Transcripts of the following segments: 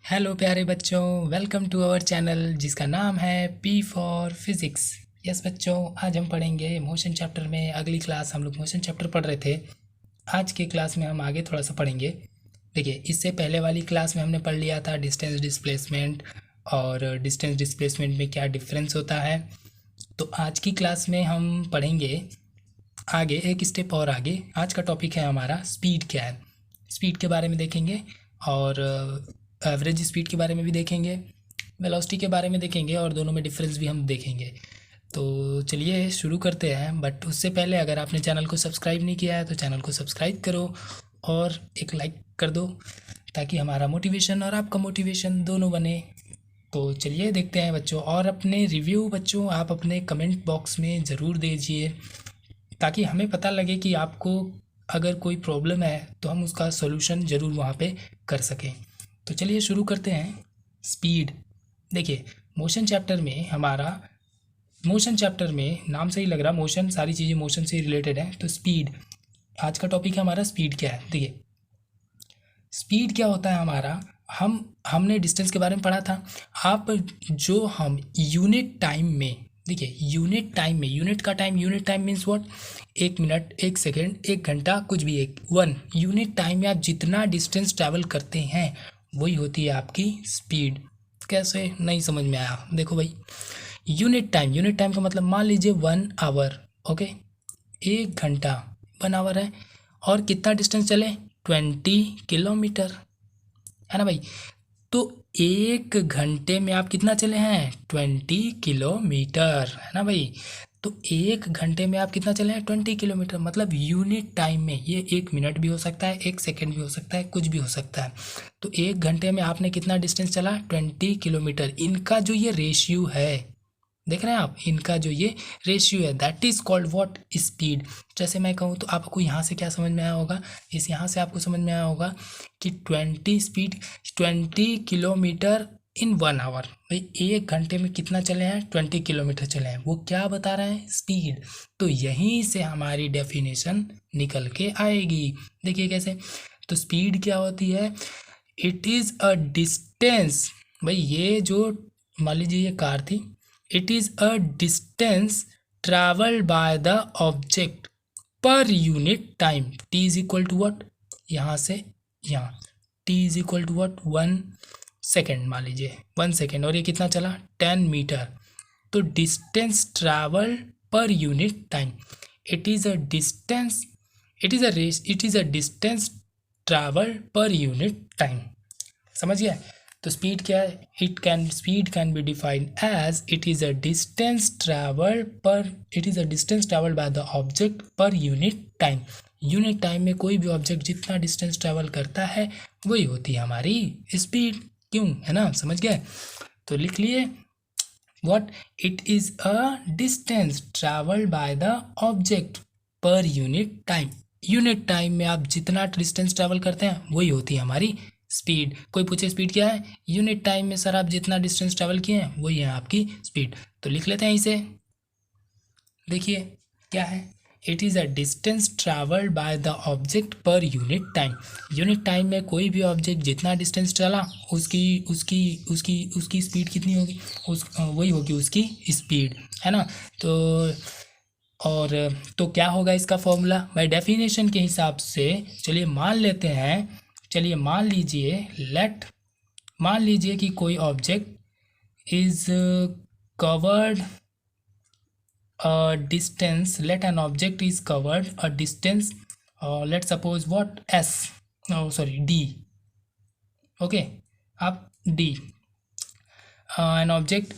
Hello प्यारे बच्चों, welcome to our channel जिसका नाम है पी फॉर फिज़िक्स। यस बच्चों, आज हम पढ़ेंगे मोशन चैप्टर में। अगली क्लास हम लोग मोशन चैप्टर पढ़ रहे थे। आज के क्लास में हम आगे थोड़ा सा पढ़ेंगे। देखिए, इससे पहले वाली क्लास में हमने पढ़ लिया था डिस्टेंस डिस्प्लेसमेंट और डिस्टेंस डिस्प्लेसमेंट में क्या डिफरेंस होता है। तो आज की क्लास में हम पढ़ेंगे आगे, एक स्टेप और आगे। आज का टॉपिक है हमारा स्पीड क्या है। स्पीड के बारे में देखेंगे और एवरेज स्पीड के बारे में भी देखेंगे, वेलोसिटी के बारे में देखेंगे और दोनों में डिफरेंस भी हम देखेंगे। तो चलिए शुरू करते हैं। बट उससे पहले अगर आपने चैनल को सब्सक्राइब नहीं किया है तो चैनल को सब्सक्राइब करो और एक लाइक कर दो ताकि हमारा मोटिवेशन और आपका मोटिवेशन दोनों बने। तो चलिए देखते हैं बच्चों। और अपने रिव्यू बच्चों आप अपने कमेंट बॉक्स में ज़रूर दीजिए ताकि हमें पता लगे कि आपको अगर कोई प्रॉब्लम है तो हम उसका सॉल्यूशन ज़रूर वहाँ पे कर सकें। तो चलिए शुरू करते हैं। स्पीड, देखिए मोशन चैप्टर में नाम से ही लग रहा, मोशन, सारी चीज़ें मोशन से ही रिलेटेड है। तो स्पीड, आज का टॉपिक है हमारा स्पीड क्या है। देखिए स्पीड क्या होता है हमारा, हमने डिस्टेंस के बारे में पढ़ा था। हम यूनिट टाइम में, देखिए यूनिट टाइम में, unit time means what, 1 minute, 1 second, 1 घंटा, कुछ भी, एक वन यूनिट टाइम में आप जितना डिस्टेंस ट्रैवल करते हैं वही होती है आपकी स्पीड। कैसे, नहीं समझ में आया? देखो भाई, यूनिट टाइम का मतलब मान लीजिए 1 आवर, ओके, 1 घंटा 1 आवर है और कितना डिस्टेंस चले, 20 किलोमीटर, है ना भाई। तो 1 घंटे में आप कितना चले हैं, 20 किलोमीटर, है ना भाई। तो 1 घंटे में आप कितना चले हैं, 20 किलोमीटर। मतलब यूनिट टाइम में ये 1 मिनट भी हो सकता है, 1 सेकेंड भी हो सकता है, कुछ भी हो सकता है। तो 1 घंटे में आपने कितना डिस्टेंस चला, 20 किलोमीटर। इनका जो ये रेशियो है, देख रहे हैं आप, इनका जो ये रेशियो है that is called what, speed. जैसे मैं कहूँ तो आपको यहाँ से क्या समझ में आया होगा, इस यहाँ से आपको समझ में आया होगा कि 20 किलोमीटर इन 1 आवर, भाई 1 घंटे में कितना चले हैं, 20 किलोमीटर चले हैं। वो क्या बता रहे हैं, स्पीड। तो यहीं से हमारी डेफिनेशन निकल के आएगी। देखिए कैसे, तो स्पीड क्या होती है, इट इज़ अ डिस्टेंस। भाई ये जो, मान लीजिए ये कार थी, it is a distance traveled by the object per unit time। t is equal to what, यहाँ से यहाँ, t is equal to what, 1 second, मान लीजिए 1 सेकेंड, और ये कितना चला, 10 मीटर। तो distance travel per unit time, it is a distance, it is a distance travel per unit time. समझ गया। तो स्पीड क्या है, speed can be defined as it is a distance travelled by the object per unit time. Unit time में कोई भी object जितना distance travel करता है वही होती है हमारी स्पीड। क्यों, है ना, समझ गए। तो लिख लिए, what, it is a distance travelled by the object per unit time. Unit time में आप जितना डिस्टेंस ट्रैवल करते हैं वही होती है हमारी स्पीड। कोई पूछे स्पीड क्या है, यूनिट टाइम में सर आप जितना डिस्टेंस ट्रैवल किए हैं वही है आपकी स्पीड। तो लिख लेते हैं इसे। देखिए क्या है, it is a distance travelled by the object per unit time. Unit time में कोई भी ऑब्जेक्ट जितना डिस्टेंस चला उसकी उसकी उसकी उसकी स्पीड कितनी होगी, वही होगी उसकी स्पीड, है ना। तो और तो क्या होगा इसका फॉर्मूला, बाय डेफिनेशन के हिसाब से, चलिए मान लेते हैं, चलिए मान लीजिए कि कोई object is covered a distance, let an object is covered a distance, let's suppose what, s, oh sorry, d, okay, अब d, an object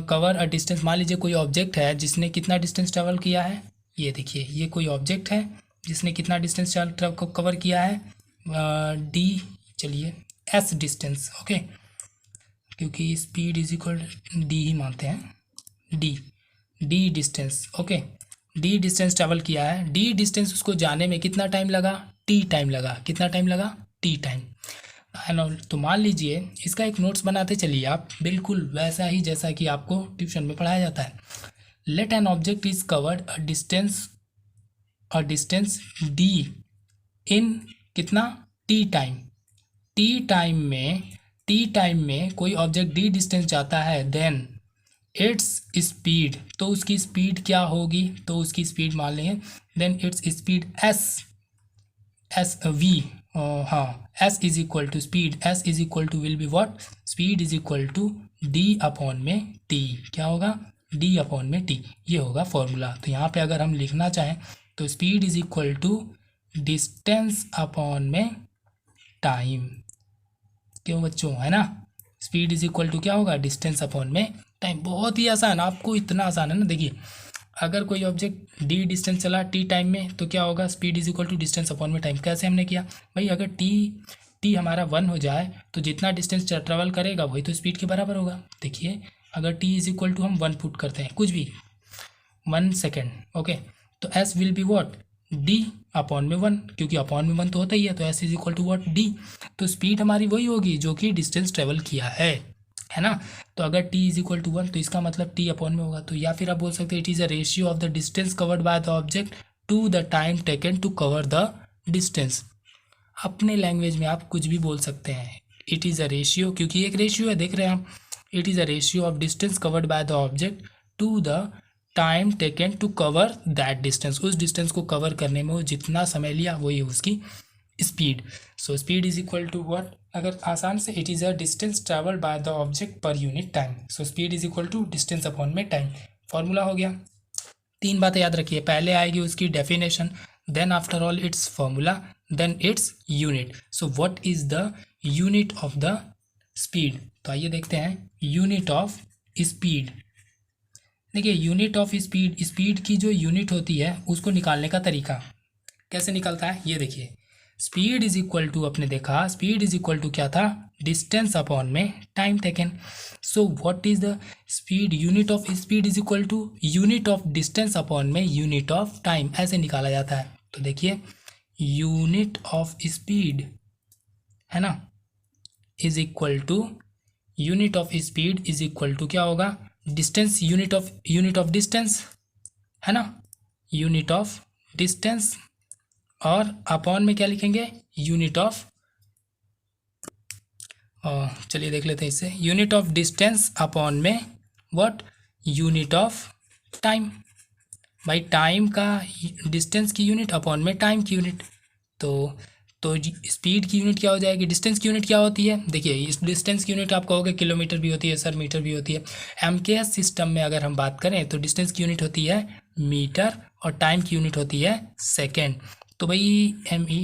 cover a distance. मान लीजिए कोई ऑब्जेक्ट है जिसने कितना डिस्टेंस ट्रेवल किया है, ये देखिए ये कोई ऑब्जेक्ट है जिसने कितना डिस्टेंस कवर किया है, डी, चलिए एस डिस्टेंस, ओके, क्योंकि स्पीड इज इक्वल डी ही मानते हैं, D distance, okay, D distance travel किया है। डी डिस्टेंस उसको जाने में कितना टाइम लगा, टी टाइम लगा। कितना टाइम लगा, टी टाइम, है ना। तो मान लीजिए इसका एक नोट्स बनाते चलिए आप, बिल्कुल वैसा ही जैसा कि आपको ट्यूशन में पढ़ाया जाता है। Let an object is covered a distance D in कितना, टी टाइम। टी टाइम में टी टाइम में कोई ऑब्जेक्ट डी डिस्टेंस जाता है देन इट्स स्पीड, तो उसकी स्पीड क्या होगी, तो उसकी स्पीड मान लेंगे then its speed S V, हाँ S is equal to speed, S is equal to will be what, speed is equal to D upon में टी, क्या होगा डी अपॉन में टी, ये होगा फॉर्मूला। तो यहाँ पे अगर हम लिखना चाहें तो speed is equal to distance upon में टाइम, क्यों बच्चों, है ना, स्पीड इज इक्वल टू क्या होगा डिस्टेंस अपॉन में टाइम। बहुत ही आसान, आपको इतना आसान है ना। देखिए अगर कोई ऑब्जेक्ट डी डिस्टेंस चला टी टाइम में तो क्या होगा, speed is equal to distance upon में टाइम। कैसे हमने किया भाई, अगर टी हमारा 1 हो जाए तो जितना डिस्टेंस ट्रेवल करेगा वही तो स्पीड के बराबर होगा। देखिए अगर टी इज इक्वल टू हम 1 पुट करते हैं, कुछ भी 1 सेकेंड, ओके, तो S will be what D upon में 1, क्योंकि अपॉन में 1 तो होता ही है, तो S is equal to what D, तो स्पीड हमारी वही होगी जो कि डिस्टेंस ट्रेवल किया है ना। तो अगर t इज इक्वल टू 1 तो इसका मतलब t अपॉन में होगा। तो या फिर आप बोल सकते हैं it is a ratio of the distance covered by the object to the time taken to cover the distance. अपने लैंग्वेज में आप कुछ भी बोल सकते हैं, इट इज़ अ रेशियो, क्योंकि एक रेशियो है, देख रहे हैं हम, it is a ratio of distance covered by the object to the time taken to cover that distance, उस डिस्टेंस को कवर करने में वो जितना समय लिया वही उसकी speed. So speed is equal to what, अगर आसान से it is a distance travel by the object per unit time. So speed is equal to distance upon में टाइम, फॉर्मूला हो गया। 3 बातें याद रखिए, पहले आएगी उसकी definition, then after all it's formula, then it's unit. So what is the unit of the speed, तो आइए देखते हैं यूनिट ऑफ स्पीड। देखिए यूनिट ऑफ स्पीड, स्पीड की जो यूनिट होती है उसको निकालने का तरीका कैसे निकलता है, ये देखिए स्पीड इज इक्वल टू, अपने देखा स्पीड इज इक्वल टू क्या था, डिस्टेंस अपॉन में time taken. So what is the speed, unit of speed is equal to unit of distance upon में यूनिट ऑफ टाइम, ऐसे निकाला जाता है। तो देखिए यूनिट ऑफ स्पीड है ना is equal to unit of speed is equal to क्या होगा, डिस्टेंस, यूनिट ऑफ डिस्टेंस है ना, यूनिट ऑफ डिस्टेंस, और अपॉन में क्या लिखेंगे, यूनिट ऑफ, चलिए देख लेते हैं इससे, यूनिट ऑफ डिस्टेंस अपॉन में व्हाट, यूनिट ऑफ टाइम। भाई टाइम का डिस्टेंस की यूनिट अपॉन में टाइम की यूनिट, तो स्पीड की यूनिट क्या हो जाएगी, डिस्टेंस की यूनिट क्या होती है, देखिए इस डिस्टेंस की यूनिट आप कहोगे किलोमीटर भी होती है सर, मीटर भी होती है। एमकेएस सिस्टम में अगर हम बात करें तो डिस्टेंस की यूनिट होती है मीटर और टाइम की यूनिट होती है सेकेंड। तो भाई ME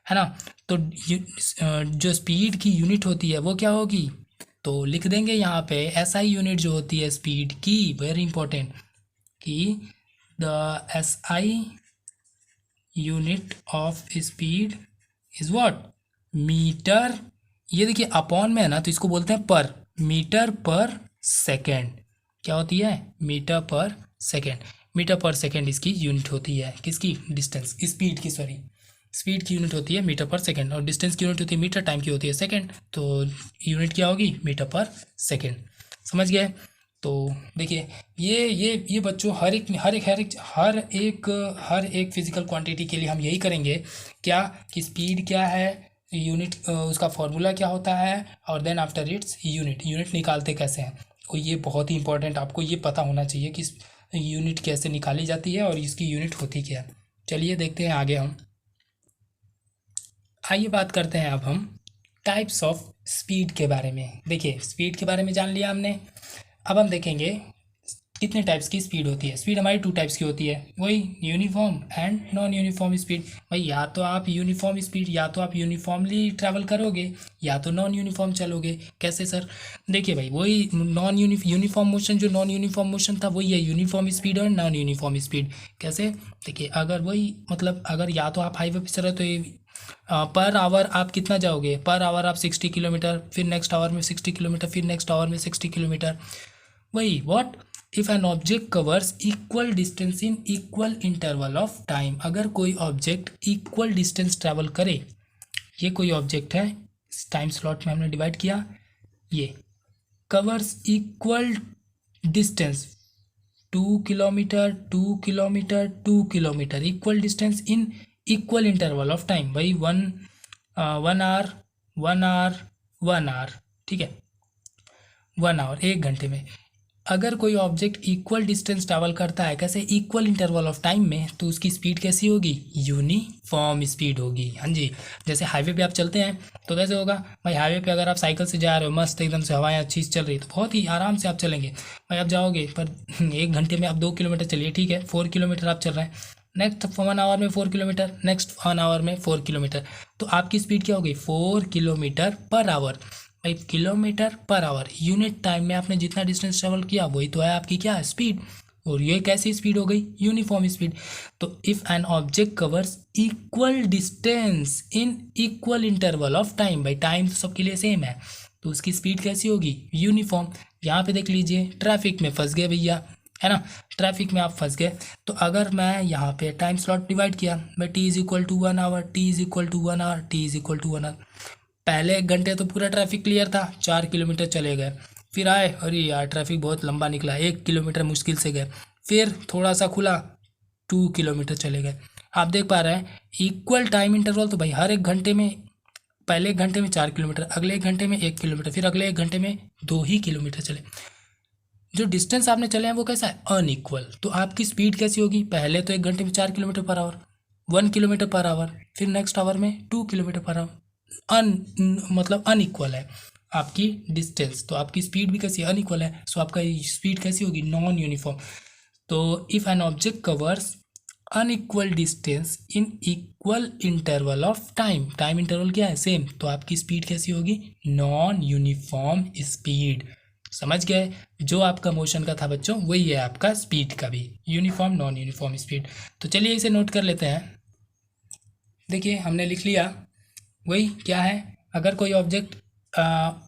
है ना, तो जो स्पीड की यूनिट होती है वो क्या होगी, तो लिख देंगे यहाँ पे SI यूनिट जो होती है स्पीड की, वेरी इंपॉर्टेंट, कि the SI unit of speed is what, metre, ये देखिए अपॉन में है ना तो इसको बोलते हैं पर, मीटर पर सेकेंड, क्या होती है मीटर पर सेकेंड, मीटर पर सेकेंड इसकी यूनिट होती है, किसकी, डिस्टेंस, स्पीड की, सॉरी स्पीड की यूनिट होती है मीटर पर सेकेंड, और डिस्टेंस की यूनिट होती है मीटर, टाइम की होती है सेकेंड, तो यूनिट क्या होगी मीटर पर सेकेंड, समझ गए। तो देखिए ये बच्चों हर एक फिजिकल क्वांटिटी के लिए हम यही करेंगे, क्या कि स्पीड क्या है, यूनिट उसका फॉर्मूला क्या होता है, और देन आफ्टर इट्स यूनिट निकालते कैसे हैं। तो ये बहुत ही इंपॉर्टेंट, आपको ये पता होना चाहिए कि यूनिट कैसे निकाली जाती है और इसकी यूनिट होती क्या है। चलिए देखते हैं आगे हम, आइए बात करते हैं अब हम टाइप्स ऑफ स्पीड के बारे में। देखिए स्पीड के बारे में जान लिया हमने, अब हम देखेंगे कितने टाइप्स की स्पीड होती है। स्पीड हमारी 2 टाइप्स की होती है, वही uniform and non uniform speed. भाई या तो आप यूनिफॉर्म स्पीड, या तो आप यूनिफॉर्मली ट्रैवल करोगे, या तो नॉन यूनिफॉर्म चलोगे। कैसे सर, देखिए भाई वही यूनिफॉर्म मोशन, जो नॉन यूनिफॉर्म मोशन था वही है यूनिफॉर्म स्पीड और नॉन यूनिफॉर्म स्पीड। कैसे, देखिए अगर वही मतलब अगर या तो आप हाईवे पे चल रहे तो पर आवर आप कितना जाओगे, पर आवर आप 60 किलोमीटर, फिर नेक्स्ट आवर में 60 किलोमीटर, फिर नेक्स्ट आवर में 60 किलोमीटर। वही what, if an object covers equal distance in equal interval of time, अगर कोई ऑब्जेक्ट इक्वल डिस्टेंस ट्रैवल करे, ये कोई ऑब्जेक्ट है, टाइम स्लॉट में हमने डिवाइड किया, ये covers equal distance 2 kilometre 2 kilometre 2 kilometre, equal distance in equal interval of time. भाई 1 आवर 1 आवर 1 आवर, ठीक है, 1 आवर, 1 घंटे में। अगर कोई ऑब्जेक्ट इक्वल डिस्टेंस ट्रैवल करता है कैसे, इक्वल इंटरवल ऑफ टाइम में, तो उसकी स्पीड कैसी होगी, यूनिफॉर्म स्पीड होगी। हाँ जी, जैसे हाईवे पे आप चलते हैं तो कैसे होगा भाई, हाईवे पे अगर आप साइकिल से जा रहे हो, मस्त एकदम से हवाएं अच्छी चल रही है, तो बहुत ही आराम से आप चलेंगे भाई, आप जाओगे पर 1 घंटे में आप 2 किलोमीटर चलिए, ठीक है, 4 किलोमीटर आप चल रहे हैं, नेक्स्ट 1 आवर में 4 किलोमीटर, नेक्स्ट 1 आवर में 4 किलोमीटर, तो आपकी स्पीड क्या होगी, 4 किलोमीटर पर आवर। भाई kilometre per hour, unit time में आपने जितना डिस्टेंस ट्रेवल किया वही तो है आपकी क्या है, स्पीड। और ये कैसी स्पीड हो गई, यूनिफॉर्म स्पीड। तो if an object covers equal distance in equal interval of time, भाई टाइम तो सबके लिए सेम है, तो उसकी स्पीड कैसी होगी, यूनिफॉर्म। यहाँ पे देख लीजिए, ट्रैफिक में फंस गए भैया, है ना, ट्रैफिक में आप फंस गए, तो अगर मैं यहाँ पे टाइम स्लॉट डिवाइड किया, भाई T is equal to 1 hour, T is equal to 1 hour, T is equal to 1 hour. पहले 1 घंटे तो पूरा ट्रैफिक क्लियर था, 4 किलोमीटर चले गए, फिर आए, अरे यार ट्रैफिक बहुत लंबा निकला, 1 किलोमीटर मुश्किल से गए, फिर थोड़ा सा खुला, 2 किलोमीटर चले गए। आप देख पा रहे हैं इक्वल टाइम इंटरवल, तो भाई हर 1 घंटे में, पहले 1 घंटे में 4 किलोमीटर, अगले 1 घंटे में 1 किलोमीटर, फिर अगले 1 घंटे में 2 ही किलोमीटर चले। जो डिस्टेंस आपने चले हैं वो कैसा है, अनइक्वल, तो आपकी स्पीड कैसी होगी, पहले तो 1 घंटे में 4 kilometre per hour, 1 kilometre per hour, फिर नेक्स्ट आवर में 2 किलोमीटर पर आवर, मतलब अनइक्वल है आपकी डिस्टेंस, तो आपकी स्पीड भी कैसी अनइक्वल है, सो आपका स्पीड कैसी होगी, नॉन यूनिफॉर्म। तो if an object covers unequal distance in equal interval of time, time interval क्या है, सेम, तो आपकी स्पीड कैसी होगी, नॉन यूनिफॉर्म स्पीड। समझ गए, जो आपका मोशन का था बच्चों वही है आपका स्पीड का भी, यूनिफॉर्म नॉन यूनिफॉर्म स्पीड। तो चलिए इसे नोट कर लेते हैं। देखिए हमने लिख लिया, वही क्या है, अगर कोई ऑब्जेक्ट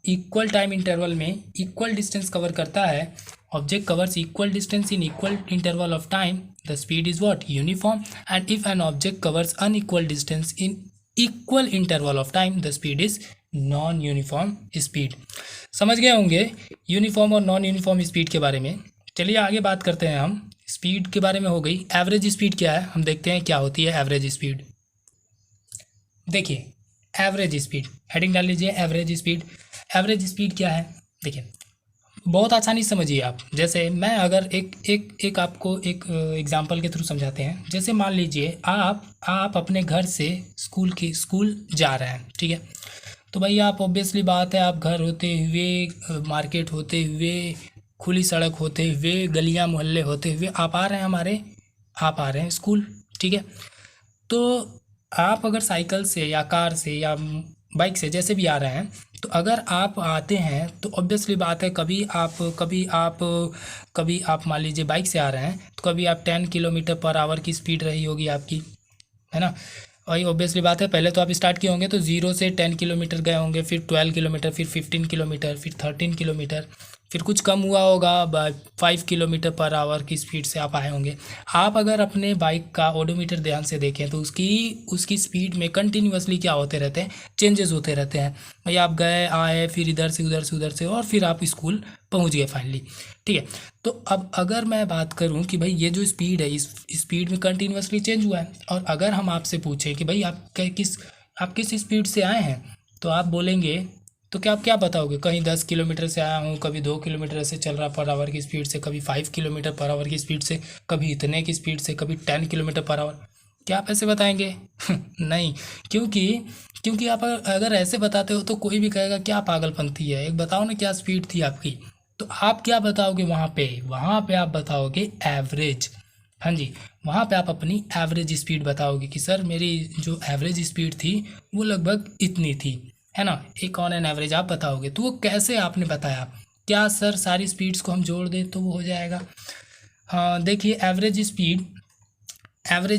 इक्वल टाइम इंटरवल में इक्वल डिस्टेंस कवर करता है, object covers equal distance in equal interval of time, the speed is what, uniform. And if an object covers unequal distance in equal interval of time, the speed is non uniform speed. समझ गए होंगे uniform और non uniform speed के बारे में। चलिए आगे बात करते हैं हम, स्पीड के बारे में हो गई, एवरेज स्पीड क्या है, हम देखते हैं क्या होती है एवरेज स्पीड। देखिए एवरेज स्पीड, हेडिंग डाल लीजिए एवरेज स्पीड। एवरेज स्पीड क्या है, देखिए बहुत आसानी से समझिए आप, जैसे मैं अगर एक आपको एक एग्जांपल के थ्रू समझाते हैं। जैसे मान लीजिए आप अपने घर से स्कूल जा रहे हैं, ठीक है, तो भाई आप ऑब्वियसली बात है, आप घर होते हुए, मार्केट होते हुए, खुली सड़क होते हुए, गलियां मोहल्ले होते हुए आप आ रहे हैं स्कूल, ठीक है। तो आप अगर साइकिल से या कार से या बाइक से जैसे भी आ रहे हैं, तो अगर आप आते हैं तो ऑब्वियसली बात है, कभी आप मान लीजिए बाइक से आ रहे हैं, तो कभी आप 10 किलोमीटर पर आवर की स्पीड रही होगी आपकी, है ना। वही ऑब्वियसली बात है, पहले तो आप स्टार्ट किए होंगे तो 0 से 10 किलोमीटर गए होंगे, फिर 12 किलोमीटर, फिर 15 किलोमीटर, फिर 13 किलोमीटर, फिर कुछ कम हुआ होगा, 5 किलोमीटर पर आवर की स्पीड से आप आए होंगे। आप अगर अपने बाइक का ओडोमीटर ध्यान से देखें तो उसकी स्पीड में कंटिन्यूअसली क्या होते रहते हैं, चेंजेस होते रहते हैं। भाई आप गए आए, फिर इधर से उधर से और फिर आप स्कूल पहुंच गए फाइनली, ठीक है। तो अब अगर मैं बात करूं कि भाई ये जो स्पीड है, इस स्पीड में कंटिन्यूअसली चेंज हुआ है, और अगर हम आपसे पूछें कि भाई आप किस स्पीड से आए हैं, तो आप बोलेंगे, तो क्या आप क्या बताओगे, कहीं 10 किलोमीटर से आया हूँ, कभी 2 किलोमीटर से चल रहा पर आवर की स्पीड से, कभी 5 किलोमीटर पर आवर की स्पीड से, कभी इतने की स्पीड से, कभी 10 किलोमीटर पर आवर, क्या आप ऐसे बताएंगे? नहीं, क्योंकि आप अगर ऐसे बताते हो तो कोई भी कहेगा क्या पागलपंती है, एक बताओ ना क्या स्पीड थी आपकी। तो आप क्या बताओगे वहाँ पे आप बताओगे एवरेज। हाँ जी, वहाँ पे आप अपनी एवरेज स्पीड बताओगे कि सर मेरी जो एवरेज स्पीड थी वो लगभग इतनी थी, है ना, एक ऑन एन एवरेज आप बताओगे। तो वो कैसे आपने बताया, क्या सर सारी स्पीड्स को हम जोड़ दें तो वो हो जाएगा? हाँ देखिए, एवरेज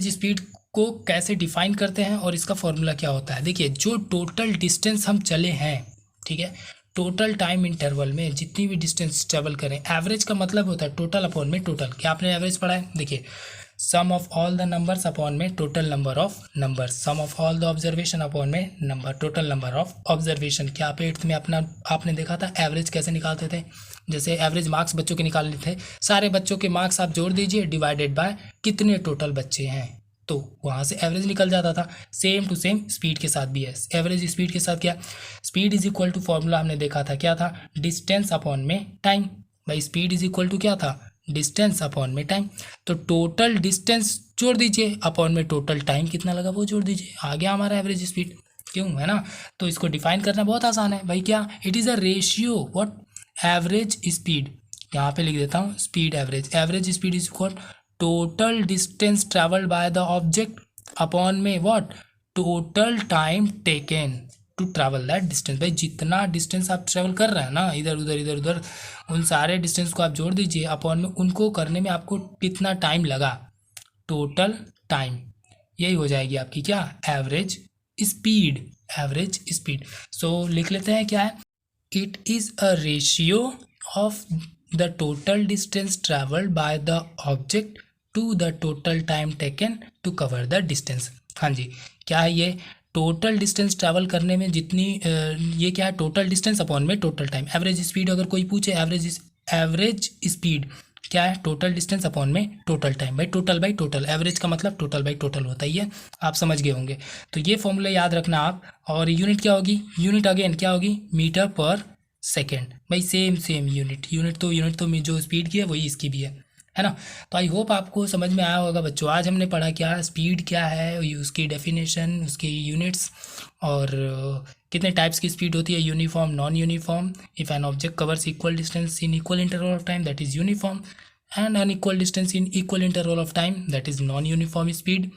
स्पीड को कैसे डिफाइन करते हैं और इसका फॉर्मूला क्या होता है। देखिए जो टोटल डिस्टेंस हम चले हैं, ठीक है, टोटल टाइम इंटरवल में जितनी भी डिस्टेंस ट्रेवल करें, एवरेज का मतलब होता है टोटल अपॉन में टोटल। क्या आपने एवरेज पढ़ा है? देखिए sum of all the numbers upon में total number of numbers, sum of all the observation upon में number total number of observation. क्या आप 8th में आपने देखा था एवरेज कैसे निकालते थे? जैसे एवरेज मार्क्स बच्चों के निकालने थे, सारे बच्चों के मार्क्स आप जोड़ दीजिए, डिवाइडेड बाय कितने टोटल बच्चे हैं, तो वहाँ से एवरेज निकल जाता था। सेम टू सेम स्पीड के साथ भी है। एवरेज स्पीड के साथ क्या, speed is equal to, formula हमने देखा था क्या था, डिस्टेंस अपॉन में टाइम। भाई स्पीड इज इक्वल टू क्या था, डिस्टेंस अपॉन में टाइम। तो टोटल डिस्टेंस जोड़ दीजिए, अपॉन में टोटल टाइम कितना लगा वो जोड़ दीजिए, आ गया हमारा एवरेज स्पीड। क्यों, है ना। तो इसको डिफाइन करना बहुत आसान है भाई, क्या, it is a ratio, what, average speed, यहाँ पे लिख देता हूँ speed average, average speed is equal total distance travelled by the object upon में what, total time taken to travel that distance. भाई जितना डिस्टेंस आप ट्रैवल कर रहे हैं ना, इधर उधर इधर उधर, उन सारे डिस्टेंस को आप जोड़ दीजिए, अपॉन में उनको करने में आपको कितना टाइम लगा, टोटल टाइम, यही हो जाएगी आपकी क्या, average speed, average speed. So लिख लेते हैं क्या है, it is a ratio of the total distance travelled by the object to the total time taken to cover the distance. हाँ जी, क्या है ये, टोटल डिस्टेंस ट्रैवल करने में जितनी ये क्या है, टोटल डिस्टेंस अपॉन में टोटल टाइम। एवरेज स्पीड अगर कोई पूछे, एवरेज स्पीड क्या है, टोटल डिस्टेंस अपॉन में टोटल टाइम। भाई टोटल बाई टोटल, एवरेज का मतलब टोटल बाई टोटल होता ही है, आप समझ गए होंगे। तो ये फॉर्मूला याद रखना आप। और यूनिट क्या होगी, यूनिट अगेन क्या होगी, मीटर पर सेकेंड। भाई सेम सेम यूनिट तो जो स्पीड की है वही इसकी भी है ना। तो आई होप आपको समझ में आया होगा बच्चों। आज हमने पढ़ा क्या, स्पीड क्या है, उसकी डेफिनेशन, उसकी यूनिट्स, और कितने टाइप्स की स्पीड होती है, uniform, non uniform, if an object covers equal distance in equal interval of time that is uniform, and unequal distance in equal interval of time that is non uniform speed.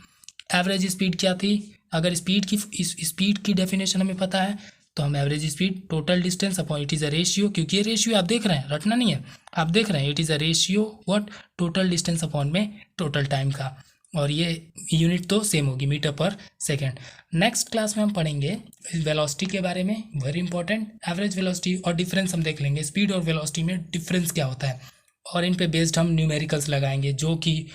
Average speed क्या थी, अगर speed की definition हमें पता है तो हम average speed total distance upon, it is a ratio, क्योंकि ये रेशियो आप देख रहे हैं, रटना नहीं है, आप देख रहे हैं, it is a ratio what, total distance upon में टोटल टाइम का। और ये यूनिट तो सेम होगी, मीटर पर सेकेंड। नेक्स्ट क्लास में हम पढ़ेंगे वेलोसिटी के बारे में, वेरी इंपॉर्टेंट, एवरेज वेलोसिटी, और डिफरेंस हम देख लेंगे, स्पीड और वेलोसिटी में डिफरेंस क्या होता है, और इन पे बेस्ड हम न्यूमेरिकल्स लगाएंगे, जो कि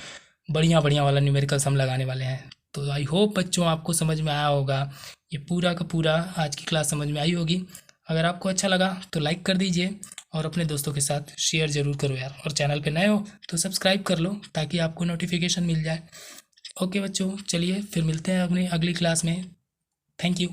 बढ़िया बढ़िया वाला न्यूमेरिकल्स हम लगाने वाले हैं। तो आई होप बच्चों आपको समझ में आया होगा, ये पूरा का पूरा आज की क्लास समझ में आई होगी। अगर आपको अच्छा लगा तो लाइक कर दीजिए, और अपने दोस्तों के साथ शेयर ज़रूर करो यार, और चैनल पे नए हो तो सब्सक्राइब कर लो ताकि आपको नोटिफिकेशन मिल जाए। ओके बच्चों, चलिए फिर मिलते हैं अपनी अगली क्लास में। Thank you.